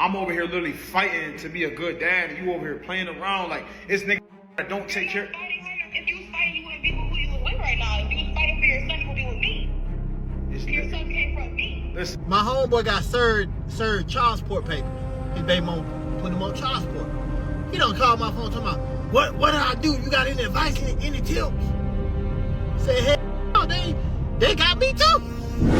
I'm over here literally fighting to be a good dad, and you over here playing around like it's niggas that don't take care. If you was fighting, you wouldn't be who you was with right now. If you was fighting for your son, you would be with me. Your son came from me. Listen. My homeboy got served child support papers. His baby mom put him on child support. He don't call my phone talking about, what did I do? You got any advice, any tips? Say, hey, no, they got me too.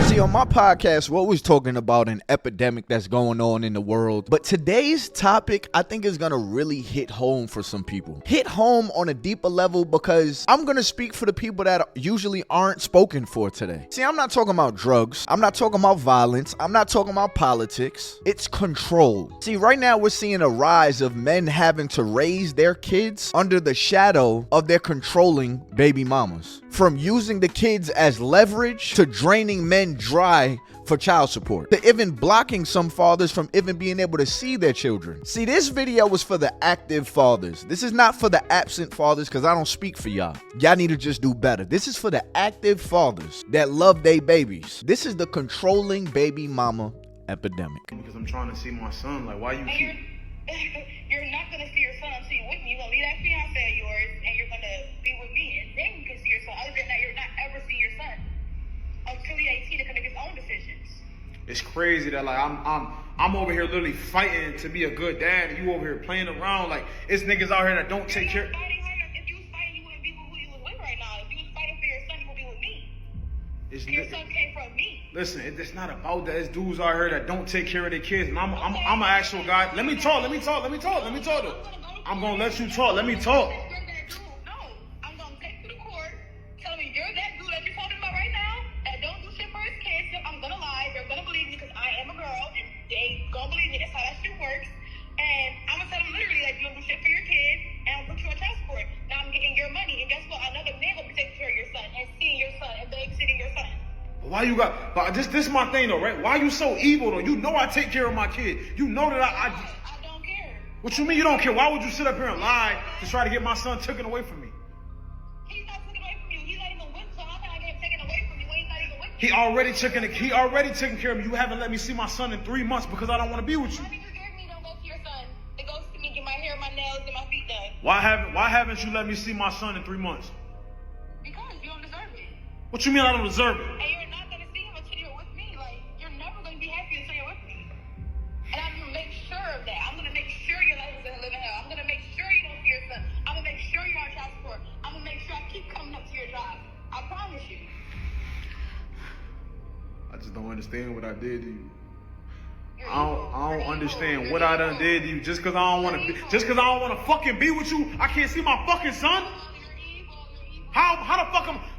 See, on my podcast, we're always talking about an epidemic that's going on in the world. But today's topic, I think, is going to really hit home for some people. Hit home on a deeper level because I'm going to speak for the people that usually aren't spoken for today. See, I'm not talking about drugs. I'm not talking about violence. I'm not talking about politics. It's control. See, right now we're seeing a rise of men having to raise their kids under the shadow of their controlling baby mamas. From using the kids as leverage to draining men dry for child support, to even blocking some fathers from even being able to see their children. See, this video was for the active fathers. This is not for the absent fathers, because I don't speak for y'all. Y'all need to just do better. This is for the active fathers that love their babies. This is the controlling baby mama epidemic. Because I'm trying to see my son. Like, why you keep... You're not going to see your son until you're with me. You're going to leave that fiance of yours, and you're going to be with me, and then you can see your son. Other than that, you're not ever seeing your son until he's 18 to make his own decisions. It's crazy that like I'm over here literally fighting to be a good dad, and you over here playing around like it's niggas out here that don't take care. If you was fighting, you wouldn't be who you was with right now. If you was fighting for your son, you would be with me. Your son came from me. Listen, it's not about that. It's dudes out here that don't take care of their kids. And I'm an actual guy. Let me talk. I'm gonna let you talk. Let me talk. No, I'm gonna take to the court, tell me you're that dude that you're talking about right now that don't do shit for his kids. So I'm gonna lie. They're gonna believe me because I am a girl, and they gonna believe me. That's how that shit works. And I'm gonna tell them literally that you don't do shit for your kid, and I'm gonna put you on child support. Now I'm getting your money, and guess what? Another man will be taking care of your son and seeing your son and babysitting your son. Why you got? But this is my thing though, right? Why you so evil though? You know I take care of my kid. You know that I don't care. What you mean you don't care? Why would you sit up here and lie to try to get my son taken away from me? He's not taken away from you. He's not even with you. So how can I get him taken away from you when he's not even with you? He already taken care of me. You haven't let me see my son in 3 months because I don't want to be with you. Why did you give me don't go to your son? To go see me, get my hair, my nails, get my feet done. Why haven't you let me see my son in 3 months? Because you don't deserve it. What you mean I don't deserve it? And you're not gonna see him until you're with me. Like, you're never gonna be happy until you're with me. And I'm gonna make sure of that. I'm gonna make sure your life is gonna live in hell. I'm gonna make sure you don't see your son. I'm gonna make sure you're on child support. I'm gonna make sure I keep coming up to your job. I promise you. I just don't understand what I did to you. You're I don't evil. understand what I done did to you just because I don't want to fucking be with you. I can't see my fucking son. You're evil.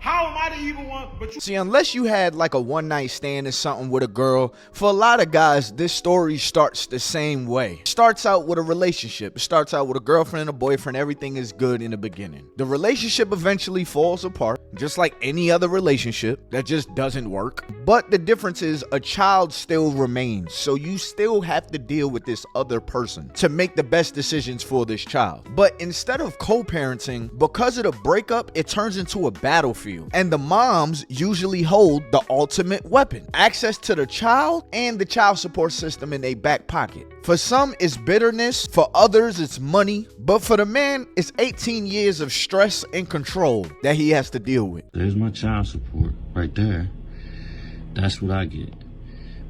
How am I the evil one? But you See, unless you had like a one-night stand or something with a girl, for a lot of guys, this story starts the same way. It starts out with a relationship. It starts out with a girlfriend and a boyfriend. Everything is good in the beginning. The relationship eventually falls apart, just like any other relationship that just doesn't work. But the difference is a child still remains. So you still have to deal with this other person to make the best decisions for this child. But instead of co-parenting, because of the breakup, it turns into a battlefield. And the moms usually hold the ultimate weapon, access to the child and the child support system in their back pocket. For some, it's bitterness. For others, it's money. But for the man, it's 18 years of stress and control that he has to deal with. There's my child support right there. That's what I get.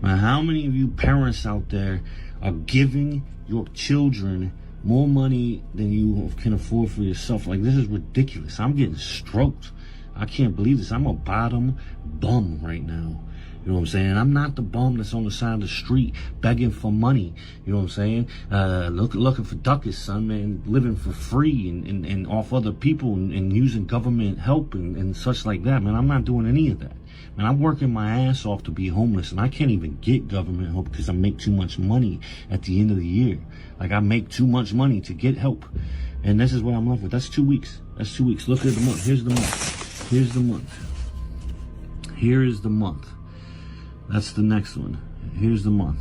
Man, how many of you parents out there are giving your children more money than you can afford for yourself? Like, this is ridiculous. I'm getting stroked. I can't believe this. I'm a bottom bum right now. You know what I'm saying? I'm not the bum that's on the side of the street begging for money. You know what I'm saying? Looking for ducats, son, man. Living for free and off other people and using government help and such like that, man. I'm not doing any of that. Man, I'm working my ass off to be homeless, and I can't even get government help because I make too much money at the end of the year. Like, I make too much money to get help. And this is what I'm left with. That's 2 weeks. That's 2 weeks. Look at the month. Here's the month. Here's the month. Here is the month. That's the next one. Here's the month.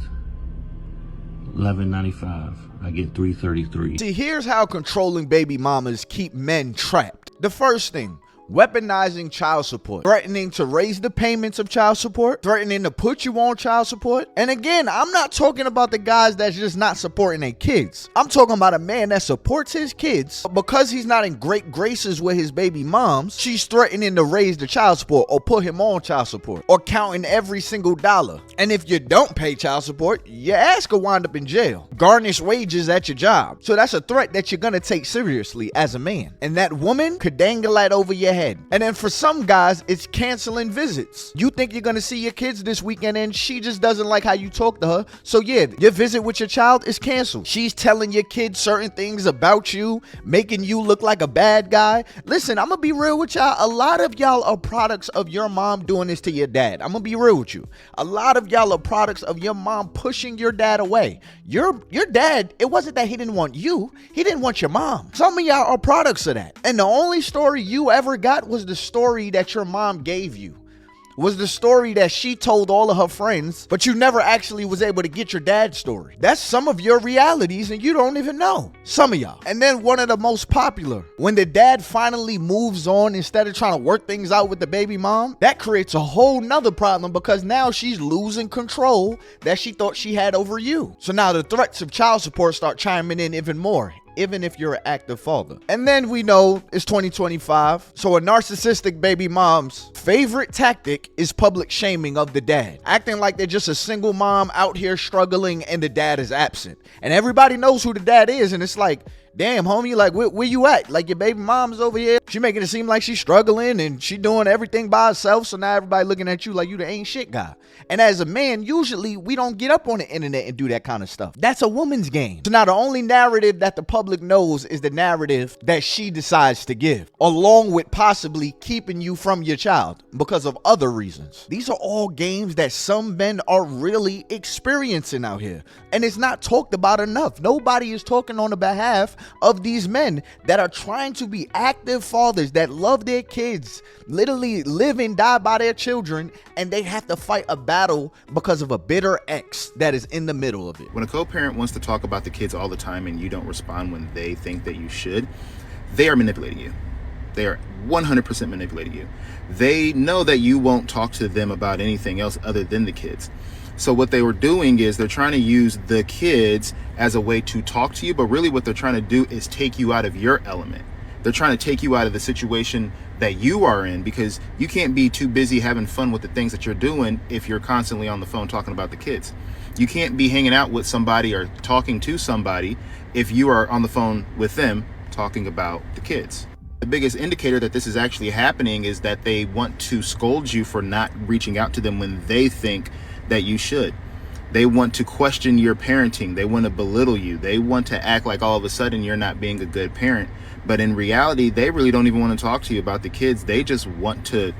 $11.95. I get $3.33. See, here's how controlling baby mamas keep men trapped. The first thing, weaponizing child support, threatening to raise the payments of child support, threatening to put you on child support. And again, I'm not talking about the guys that's just not supporting their kids. I'm talking about a man that supports his kids, but because he's not in great graces with his baby moms, she's threatening to raise the child support or put him on child support or counting every single dollar. And if you don't pay child support, your ass could wind up in jail. Garnish wages at your job. So that's a threat that you're gonna take seriously as a man. And that woman could dangle that over your head. And then for some guys, it's canceling visits. You think you're gonna see your kids this weekend and she just doesn't like how you talk to her. So yeah, your visit with your child is canceled. She's telling your kids certain things about you, making you look like a bad guy. Listen, I'm gonna be real with y'all. A lot of y'all are products of your mom doing this to your dad. I'm gonna be real with you. A lot of y'all are products of your mom pushing your dad away. Your dad, it wasn't that he didn't want you, he didn't want your mom. Some of y'all are products of that. And the only story you ever got was the story that your mom gave you. Was the story that she told all of her friends, but you never actually was able to get your dad's story. That's some of your realities and you don't even know. Some of y'all. And then one of the most popular, when the dad finally moves on instead of trying to work things out with the baby mom, that creates a whole nother problem because now she's losing control that she thought she had over you. So now the threats of child support start chiming in even more, even if you're an active father. And then we know it's 2025, so a narcissistic baby mom's favorite tactic is public shaming of the dad, acting like they're just a single mom out here struggling and the dad is absent. And everybody knows who the dad is, and it's like, damn, homie, like, where you at? Like, your baby mom's over here. She making it seem like she's struggling and she doing everything by herself. So now everybody looking at you like you the ain't shit guy. And as a man, usually we don't get up on the internet and do that kind of stuff. That's a woman's game. So now the only narrative that the public knows is the narrative that she decides to give, along with possibly keeping you from your child because of other reasons. These are all games that some men are really experiencing out here. And it's not talked about enough. Nobody is talking on the behalf of these men that are trying to be active fathers that love their kids, literally live and die by their children, and they have to fight a battle because of a bitter ex that is in the middle of it. When a co-parent wants to talk about the kids all the time and you don't respond when they think that you should, they are manipulating you. They are 100% manipulating you. They know that you won't talk to them about anything else other than the kids. So what they were doing is they're trying to use the kids as a way to talk to you, but really what they're trying to do is take you out of your element. They're trying to take you out of the situation that you are in, because you can't be too busy having fun with the things that you're doing if you're constantly on the phone talking about the kids. You can't be hanging out with somebody or talking to somebody if you are on the phone with them talking about the kids. The biggest indicator that this is actually happening is that they want to scold you for not reaching out to them when they think that you should. They want to question your parenting. They want to belittle you. They want to act like all of a sudden you're not being a good parent. But in reality, they really don't even want to talk to you about the kids. They just want to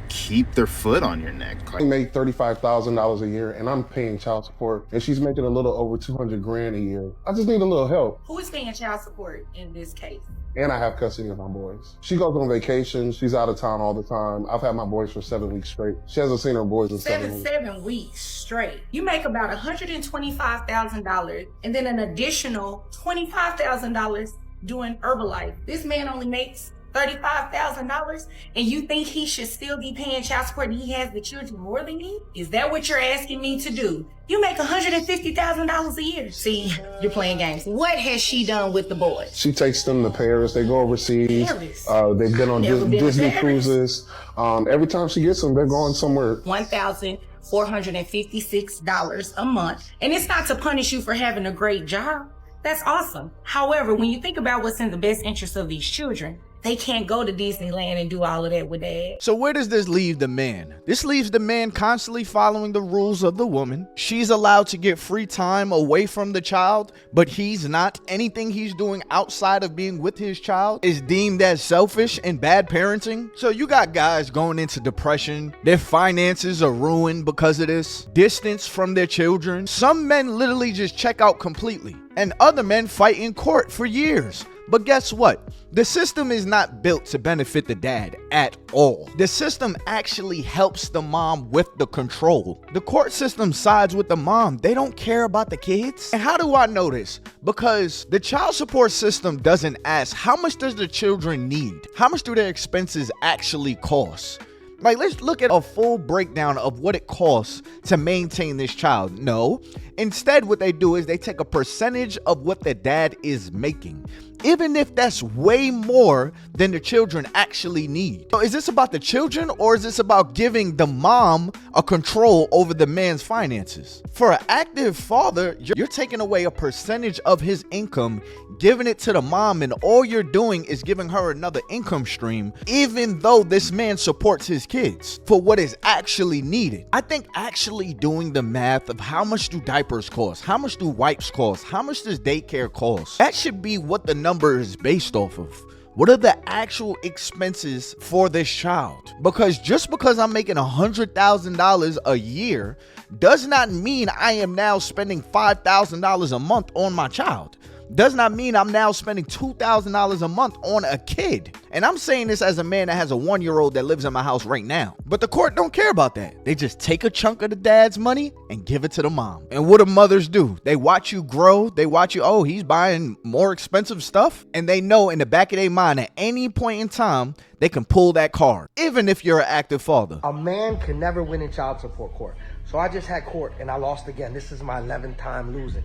keep their foot on your neck. I make $35,000 a year and I'm paying child support, and she's making a little over 200 grand a year. I just need a little help. Who is paying child support in this case? And I have custody of my boys. She goes on vacation. She's out of town all the time. I've had my boys for 7 weeks straight. She hasn't seen her boys in 7 weeks. 7 weeks straight. You make about $125,000 and then an additional $25,000 doing Herbalife. This man only makes $35,000 and you think he should still be paying child support and he has the children more than you? Is that what you're asking me to do? You make $150,000 a year. See, you're playing games. What has she done with the boys? She takes them to Paris. They go overseas. Paris? They've been on Disney cruises. Every time she gets them, they're going somewhere. $1,456 a month. And it's not to punish you for having a great job. That's awesome. However, when you think about what's in the best interest of these children, they can't go to Disneyland and do all of that with dad. So where does this leave the man? This leaves the man constantly following the rules of the woman. She's allowed to get free time away from the child, but he's not. Anything he's doing outside of being with his child is deemed as selfish and bad parenting. So you got guys going into depression. Their finances are ruined because of this. Distance from their children. Some men literally just check out completely. And other men fight in court for years. But guess what? The system is not built to benefit the dad at all. The system actually helps the mom with the control. The court system sides with the mom. They don't care about the kids. And how do I know this? Because the child support system doesn't ask, how much does the children need? How much do their expenses actually cost? Like, let's look at a full breakdown of what it costs to maintain this child. No. Instead, what they do is they take a percentage of what the dad is making, even if that's way more than the children actually need. So is this about the children, or is this about giving the mom a control over the man's finances? For an active father, you're taking away a percentage of his income, giving it to the mom, and all you're doing is giving her another income stream, even though this man supports his kids for what is actually needed. I think actually doing the math of how much do diapers cost, how much do wipes cost, how much does daycare cost, that should be what the number is based off of. What are the actual expenses for this child? Because just because I'm making $100,000 a year does not mean I am now spending $5,000 a month on my child. Does not mean I'm now spending $2,000 a month on a kid. And I'm saying this as a man that has a 1-year-old that lives in my house right now. But the court don't care about that. They just take a chunk of the dad's money and give it to the mom. And what do mothers do? They watch you grow. They watch you, oh, he's buying more expensive stuff. And they know in the back of their mind at any point in time, they can pull that card, even if you're an active father. A man can never win in child support court. So I just had court and I lost again. This is my 11th time losing.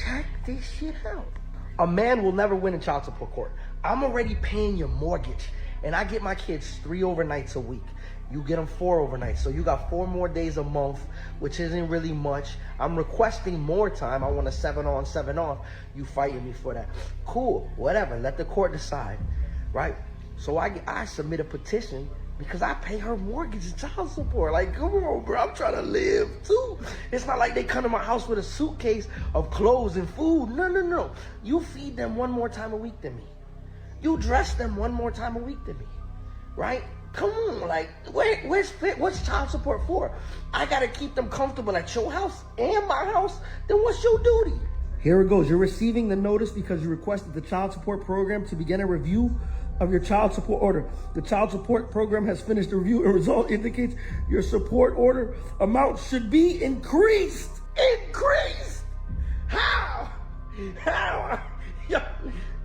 Check this shit out. A man will never win in child support court. I'm already paying your mortgage, and I get my kids 3 overnights a week. You get them 4 overnights, so you got 4 more days a month, which isn't really much. I'm requesting more time. I want a 7 on, 7 off. You fighting me for that. Cool, whatever. Let the court decide, right? So I submit a petition because I pay her mortgage and child support. Like, come on, bro, I'm trying to live too. It's not like they come to my house with a suitcase of clothes and food. No. You feed them 1 more time a week than me. You dress them 1 more time a week than me, right? Come on, like, what's child support for? I gotta keep them comfortable at your house and my house. Then what's your duty? Here it goes. You're receiving the notice because you requested the child support program to begin a review of your child support order. The child support program has finished the review and result indicates your support order amount should be increased. Increased? How? Yo,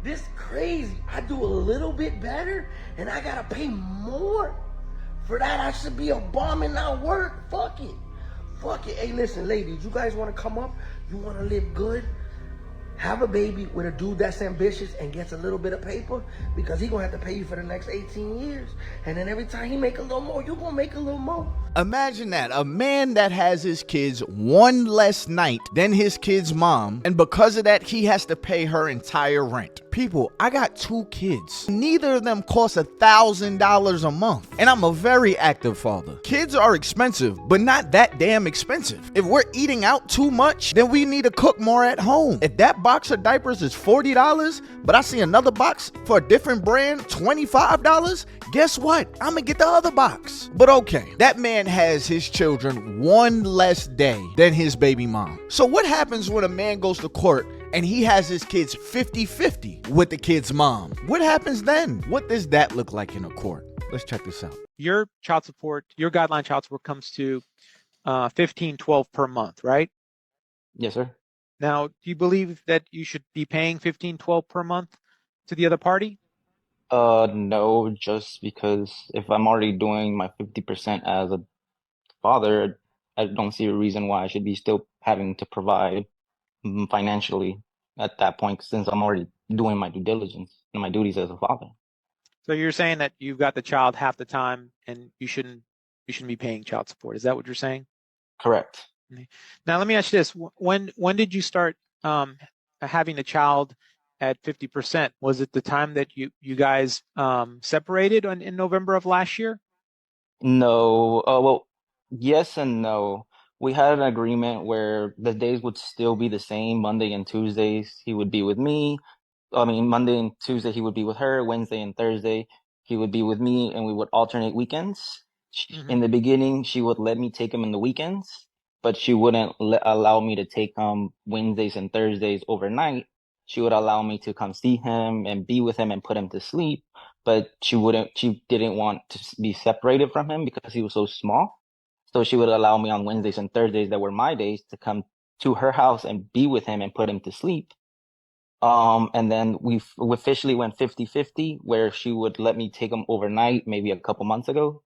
this crazy. I do a little bit better and I gotta pay more. For that, I should be a bum and not work. Fuck it. Hey, listen, ladies, you guys wanna come up? You wanna live good? Have a baby with a dude that's ambitious and gets a little bit of paper, because he gonna have to pay you for the next 18 years. And then every time he make a little more, you gonna make a little more. Imagine that, a man that has his kids 1 less night than his kid's mom, and because of that, he has to pay her entire rent. People, I got 2 kids. Neither of them cost $1,000 a month, and I'm a very active father. Kids are expensive, but not that damn expensive. If we're eating out too much, then we need to cook more at home. If that box of diapers is $40, but I see another box for a different brand, $25, guess what? I'm gonna get the other box. But okay, that man has his children 1 less day than his baby mom. So what happens when a man goes to court and he has his kids 50-50 with the kid's mom? What happens then? What does that look like in a court? Let's check this out. Your child support, your guideline child support comes to $1,512 per month, right? Yes, sir. Now, do you believe that you should be paying $1,512 per month to the other party? No, just because if I'm already doing my 50% as a father, I don't see a reason why I should be still having to provide financially at that point, since I'm already doing my due diligence and my duties as a father. So you're saying that you've got the child half the time and you shouldn't be paying child support. Is that what you're saying? Correct. Now, let me ask you this. When did you start having the child at 50%? Was it the time that you guys separated in November of last year? No. Well, yes and no. We had an agreement where the days would still be the same. Monday and Tuesdays, he would be with me. Monday and Tuesday, he would be with her. Wednesday and Thursday, he would be with me, and we would alternate weekends. In the beginning, she would let me take him in the weekends, but she wouldn't allow me to take Wednesdays and Thursdays overnight she would allow me to come see him and be with him and put him to sleep, but she didn't want to be separated from him because he was so small. So she would allow me on Wednesdays and Thursdays that were my days to come to her house and be with him and put him to sleep. And then we officially went 50-50, where she would let me take him overnight, maybe a couple months ago.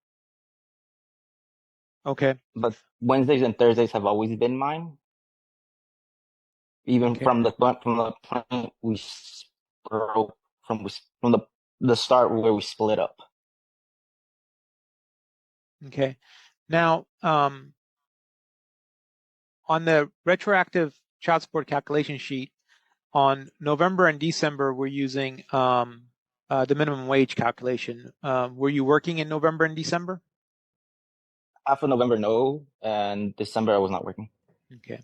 Okay. But Wednesdays and Thursdays have always been mine, even Okay. from the point we broke from the start where we split up. Okay. Now, on the retroactive child support calculation sheet, on November and December, we're using the minimum wage calculation. Were you working in November and December? Half of November, no, and December I was not working. Okay.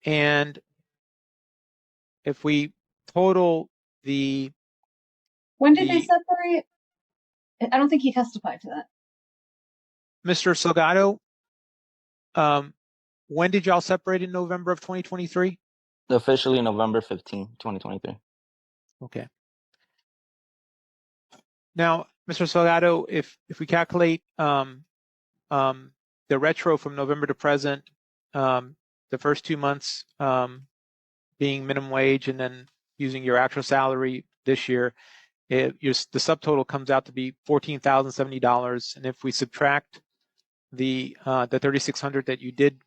And if we total the... When did they separate? I don't think he testified to that. Mr. Salgado, when did y'all separate in November of 2023? Officially November 15, 2023. Okay. Now, Mr. Salgado, if we calculate the retro from November to present, the first 2 months being minimum wage and then using your actual salary this year, the subtotal comes out to be $14,070. And if we subtract the $3,600 that you did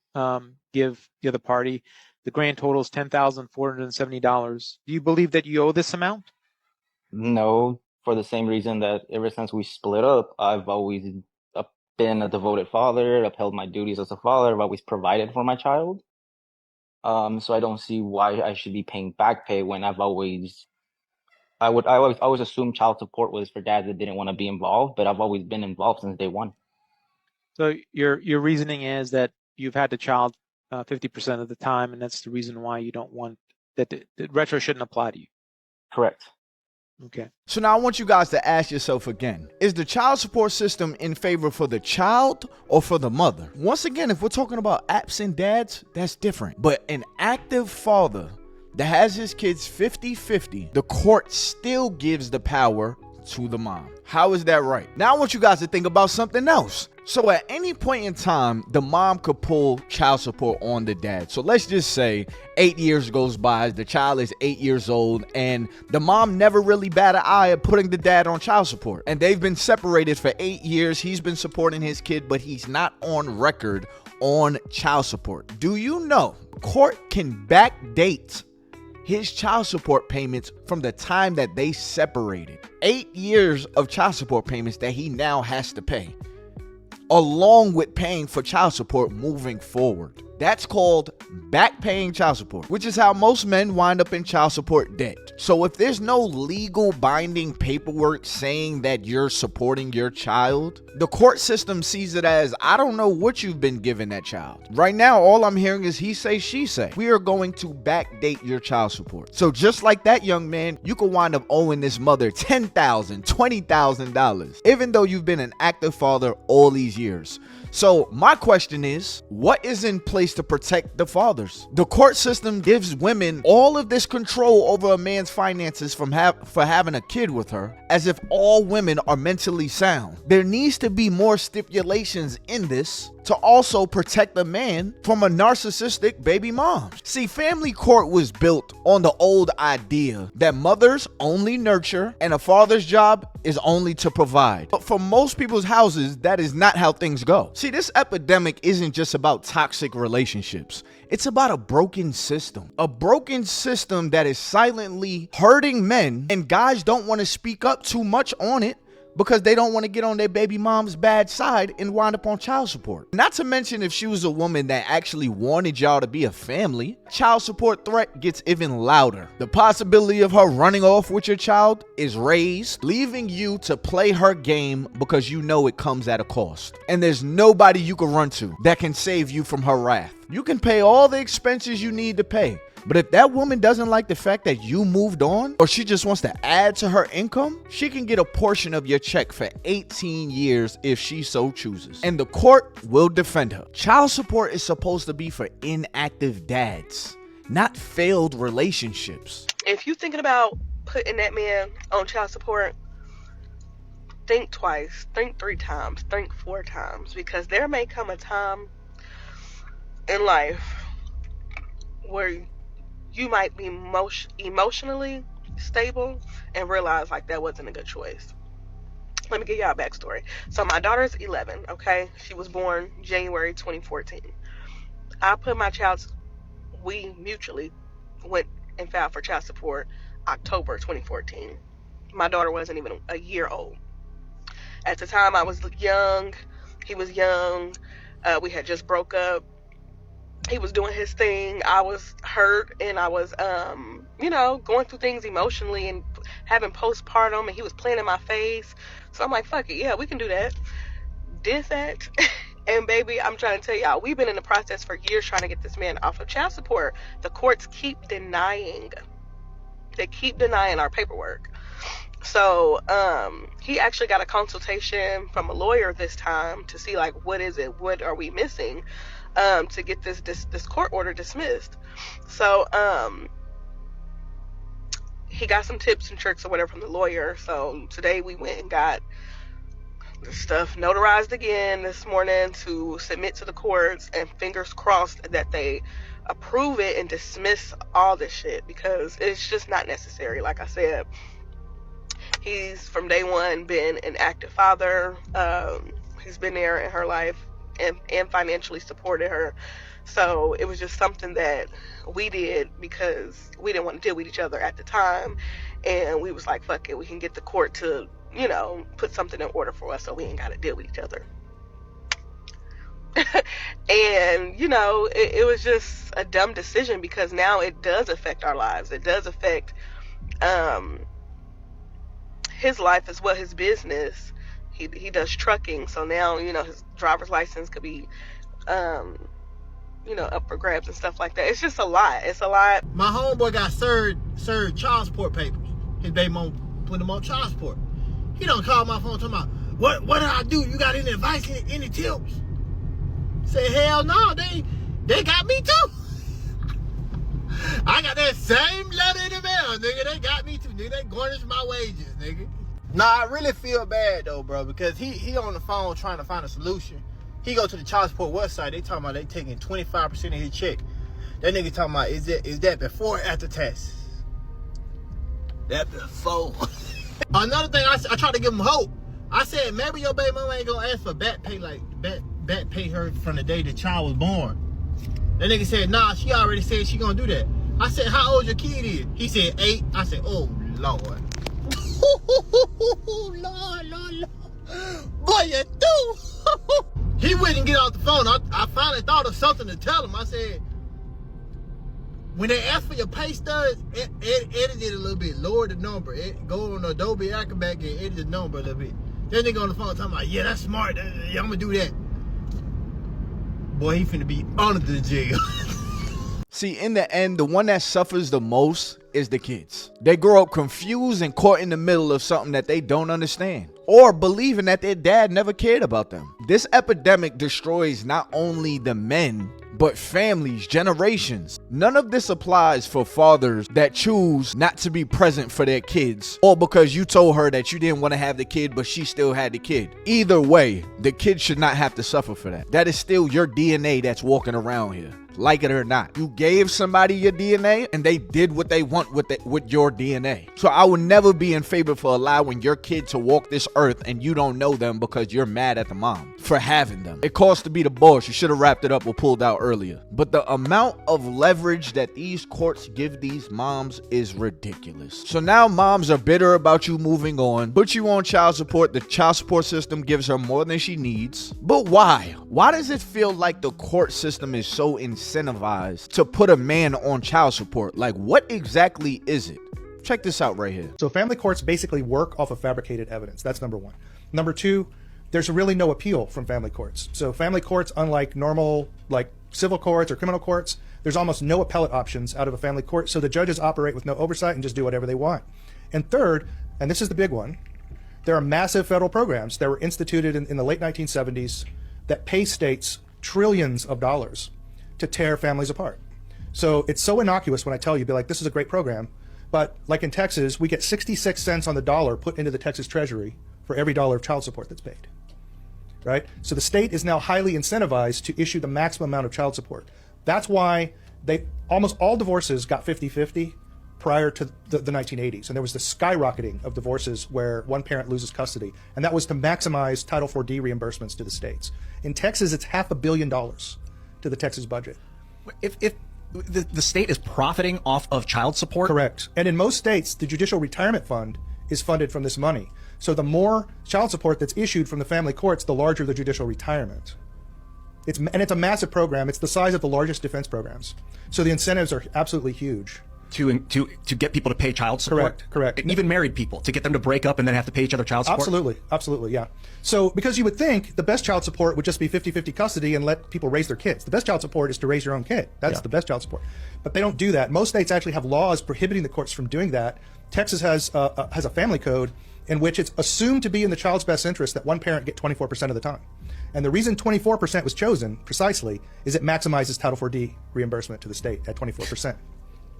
give the other party, the grand total is $10,470. Do you believe that you owe this amount? No, for the same reason that ever since we split up, I've always been a devoted father, upheld my duties as a father. I've always provided for my child. So I don't see why I should be paying back pay when I always assumed child support was for dads that didn't want to be involved, but I've always been involved since day one. So your reasoning is that you've had the child 50% of the time, and that's the reason why you don't want that the retro shouldn't apply to you. Correct. Okay. So now I want you guys to ask yourself again, is the child support system in favor for the child or for the mother? Once again, if we're talking about absent dads, that's different. But an active father that has his kids 50-50, the court still gives the power to the mom. How is that right? Now I want you guys to think about something else. So at any point in time, the mom could pull child support on the dad. So let's just say 8 years goes by, the child is 8 years old, and the mom never really bat an eye at putting the dad on child support. And they've been separated for 8 years. He's been supporting his kid, but he's not on record on child support. Do you know court can backdate his child support payments from the time that they separated? 8 years of child support payments that he now has to pay, along with paying for child support moving forward. That's called back paying child support, which is how most men wind up in child support debt. So if there's no legal binding paperwork saying that you're supporting your child, the court system sees it as, I don't know what you've been giving that child. Right now, all I'm hearing is he say, she say. We are going to backdate your child support. So just like that, young man, you could wind up owing this mother $10,000, $20,000, even though you've been an active father all these years. So my question is, what is in place to protect the fathers? The court system gives women all of this control over a man's finances for having a kid with her, as if all women are mentally sound. There needs to be more stipulations in this to also protect the man from a narcissistic baby mom. See, family court was built on the old idea that mothers only nurture and a father's job is only to provide. But for most people's houses, that is not how things go. See, this epidemic isn't just about toxic relationships. It's about a broken system. A broken system that is silently hurting men, and guys don't want to speak up too much on it because they don't want to get on their baby mom's bad side and wind up on child support. Not to mention, if she was a woman that actually wanted y'all to be a family, child support threat gets even louder. The possibility of her running off with your child is raised, leaving you to play her game because you know it comes at a cost. And there's nobody you can run to that can save you from her wrath. You can pay all the expenses you need to pay, but if that woman doesn't like the fact that you moved on, or she just wants to add to her income, she can get a portion of your check for 18 years if she so chooses. And the court will defend her. Child support is supposed to be for inactive dads, not failed relationships. If you're thinking about putting that man on child support, think twice, think 3 times, think 4 times, because there may come a time in life where you might be emotionally stable and realize like that wasn't a good choice. Let me give y'all a backstory. So my daughter's 11, okay? She was born January 2014. We mutually went and filed for child support October 2014. My daughter wasn't even a year old. At the time, I was young. He was young. We had just broke up. He was doing his thing. I was hurt, and I was, going through things emotionally and having postpartum, and he was playing in my face. So I'm like, fuck it. Yeah, we can do that. Did that. And baby, I'm trying to tell y'all, we've been in the process for years trying to get this man off of child support. The courts keep denying. They keep denying our paperwork. So he actually got a consultation from a lawyer this time to see like what is it, what are we missing, to get this court order dismissed. So he got some tips and tricks or whatever from the lawyer. So today we went and got the stuff notarized again this morning to submit to the courts, and fingers crossed that they approve it and dismiss all this shit, because it's just not necessary. Like I said, he's from day one been an active father. He's been there in her life and financially supported her. So it was just something that we did because we didn't want to deal with each other at the time, and we was like, fuck it, we can get the court to put something in order for us so we ain't got to deal with each other. And it was just a dumb decision, because now it does affect our lives. It does affect his life as well, his business. He does trucking, so now his driver's license could be up for grabs and stuff like that. It's just a lot. It's a lot. My homeboy got served child support papers. His baby mom put him on child support. He don't call my phone talking about, what did I do? You got any advice, any tips? Say, hell no, they got me too. I got that same letter in the mail, nigga. They got me too, nigga. They garnished my wages, nigga. Nah, I really feel bad though, bro, because he on the phone trying to find a solution. He go to the child support website. They talking about they taking 25% of his check. That nigga talking about is that before or after tax? That before. Another thing, I tried to give him hope. I said, maybe your baby mama ain't gonna ask for back pay, like back pay her from the day the child was born. That nigga said, nah, she already said she gonna do that. I said, how old your kid is? He said 8. I said, oh Lord. Lord. Boy, you do. He wouldn't get off the phone. I finally thought of something to tell him. I said, when they ask for your pay stubs, edit it a little bit. Lower the number. Go on Adobe Acrobat and edit the number a little bit. That nigga on the phone talking about, yeah, that's smart. Yeah, I'm gonna do that. Boy, he finna be under the jail. See, in the end, the one that suffers the most is the kids. They grow up confused and caught in the middle of something that they don't understand, or believing that their dad never cared about them. This epidemic destroys not only the men, but families, generations. None of this applies for fathers that choose not to be present for their kids, or because you told her that you didn't want to have the kid, but she still had the kid. Either way, the kid should not have to suffer for that. That is still your DNA that's walking around here. Like it or not, you gave somebody your DNA and they did what they want with your DNA. So I would never be in favor for allowing your kid to walk this earth and you don't know them because you're mad at the mom for having them. It costs to be the boss. You should have wrapped it up or pulled out earlier. But the amount of leverage that these courts give these moms is ridiculous. So now moms are bitter about you moving on, put you on child support. The child support system gives her more than she needs. But why? Why does it feel like the court system is so incentivized to put a man on child support? Like, what exactly is it? Check this out right here. So family courts basically work off of fabricated evidence. That's number one. Number two, there's really no appeal from family courts. So family courts, unlike normal, like civil courts or criminal courts, there's almost no appellate options out of a family court. So the judges operate with no oversight and just do whatever they want. And third, and this is the big one, there are massive federal programs that were instituted in the late 1970s that pay states trillions of dollars to tear families apart. So it's so innocuous when I tell you, be like, this is a great program. But like in Texas, we get 66 cents on the dollar put into the Texas Treasury for every dollar of child support that's paid, right? So the state is now highly incentivized to issue the maximum amount of child support. That's why almost all divorces got 50-50 prior to the 1980s. And there was the skyrocketing of divorces where one parent loses custody. And that was to maximize Title IV-D reimbursements to the states. In Texas, it's $500 million to the Texas budget. If the state is profiting off of child support? Correct. And in most states, the Judicial Retirement Fund is funded from this money. So the more child support that's issued from the family courts, the larger the judicial retirement. It's a massive program. It's the size of the largest defense programs. So the incentives are absolutely huge. To get people to pay child support? Correct. Even married people, to get them to break up and then have to pay each other child support? Absolutely, yeah. So, because you would think the best child support would just be 50-50 custody and let people raise their kids. The best child support is to raise your own kid. That's the best child support. But they don't do that. Most states actually have laws prohibiting the courts from doing that. Texas has a family code in which it's assumed to be in the child's best interest that one parent get 24% of the time. And the reason 24% was chosen, precisely, is it maximizes Title IV-D reimbursement to the state at 24%.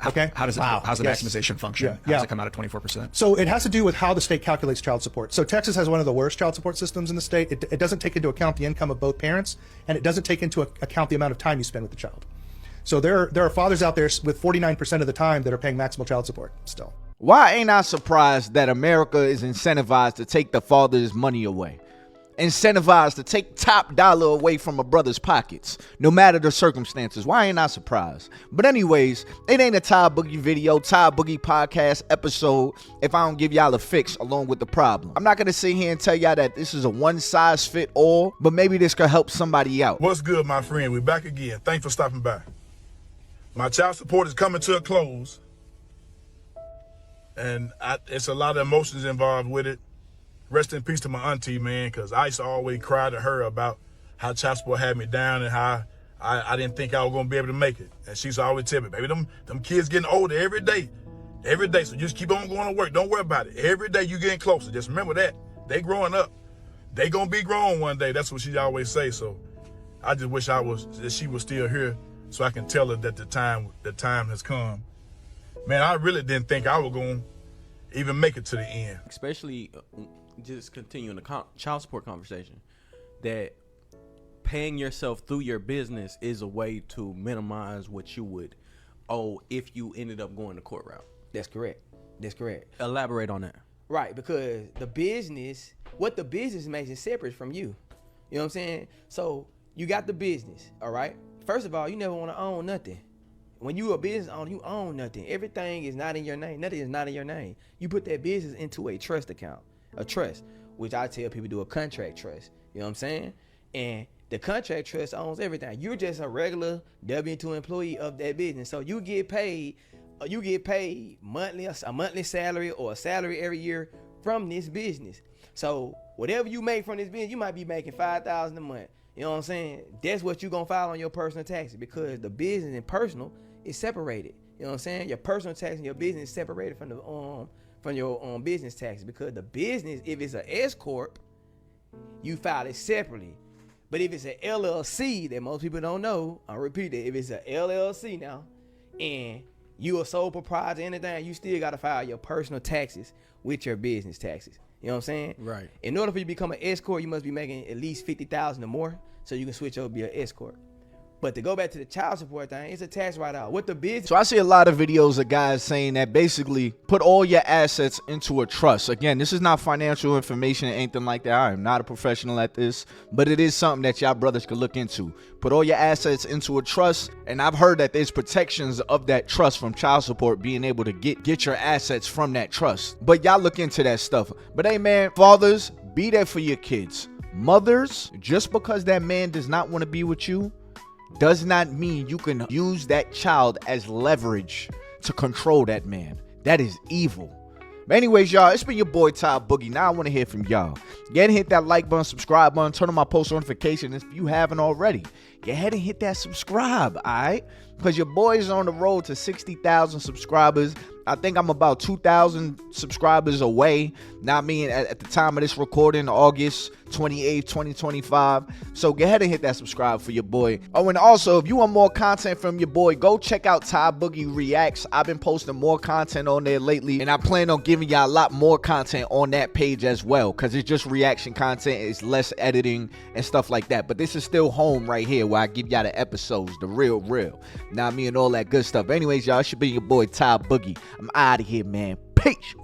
Okay. How's the maximization function? How does it come out at 24%? So it has to do with how the state calculates child support. So Texas has one of the worst child support systems in the state. It doesn't take into account the income of both parents, and it doesn't take into account the amount of time you spend with the child. So there are fathers out there with 49% of the time that are paying maximal child support still. Why ain't I surprised that America is incentivized to take the father's money away? Incentivized to take top dollar away from a brother's pockets, no matter the circumstances. Why ain't I surprised? But anyways, it ain't a Ty Boogie video, Ty Boogie podcast episode if I don't give y'all a fix along with the problem. I'm not gonna sit here and tell y'all that this is a one-size-fit-all, but maybe this could help somebody out. What's good, my friend? We're back again. Thanks for stopping by. My child support is coming to a close, and it's a lot of emotions involved with it. Rest in peace to my auntie, man, because I used to always cry to her about how child support had me down and how I didn't think I was going to be able to make it. And she used to always tell me, baby, them kids getting older every day. Every day, so just keep on going to work. Don't worry about it. Every day you getting closer. Just remember that. They growing up. They going to be grown one day. That's what she always say. So I just wish that she was still here so I can tell her that the time has come. Man, I really didn't think I was going to even make it to the end. Especially... just continuing the child support conversation, that paying yourself through your business is a way to minimize what you would owe if you ended up going the court route. That's correct. Elaborate on that. Right, because what the business makes is separate from you. You know what I'm saying? So you got the business, all right? First of all, you never want to own nothing. When you a business owner, you own nothing. Everything is not in your name. Nothing is not in your name. You put that business into a trust account. A trust, which I tell people do a contract trust. You know what I'm saying? And the contract trust owns everything. You're just a regular W-2 employee of that business. So you get paid monthly, a monthly salary or a salary every year from this business. So whatever you make from this business, you might be making $5,000 a month. You know what I'm saying? That's what you're going to file on your personal taxes, because the business and personal is separated. You know what I'm saying? Your personal tax and your business is separated from your business taxes, because the business, if it's an S corp, you file it separately. But if it's an LLC, that most people don't know, I'll repeat it. If it's an LLC now, and you a sole proprietor, anything, you still got to file your personal taxes with your business taxes. You know what I'm saying? Right. In order for you to become an S corp, you must be making at least $50,000 or more, so you can switch over to be an S corp. But to go back to the child support thing, it's a tax write-off. What the business... So I see a lot of videos of guys saying that basically put all your assets into a trust. Again, this is not financial information or anything like that. I am not a professional at this, but it is something that y'all brothers could look into. Put all your assets into a trust, and I've heard that there's protections of that trust from child support, being able to get your assets from that trust. But y'all look into that stuff. But hey, man, fathers, be there for your kids. Mothers, just because that man does not want to be with you does not mean you can use that child as leverage to control that man. That is evil. But anyways, y'all, it's been your boy Ty Boogie. Now I want to hear from y'all. Go ahead and hit that like button, subscribe button, turn on my post notifications if you haven't already. Go ahead and hit that subscribe, all right? Because your boy is on the road to 60,000 subscribers. I think I'm about 2,000 subscribers away. Now, I mean, at the time of this recording, August 28th, 2025. So go ahead and hit that subscribe for your boy. Oh, and also, if you want more content from your boy, go check out Ty Boogie Reacts. I've been posting more content on there lately, and I plan on giving y'all a lot more content on that page as well, because it's just reaction content. It's less editing and stuff like that. But this is still home right here where I give y'all the episodes, the real. Now, me and all that good stuff. Anyways, y'all, it should be your boy Ty Boogie. I'm out of here, man. Peace.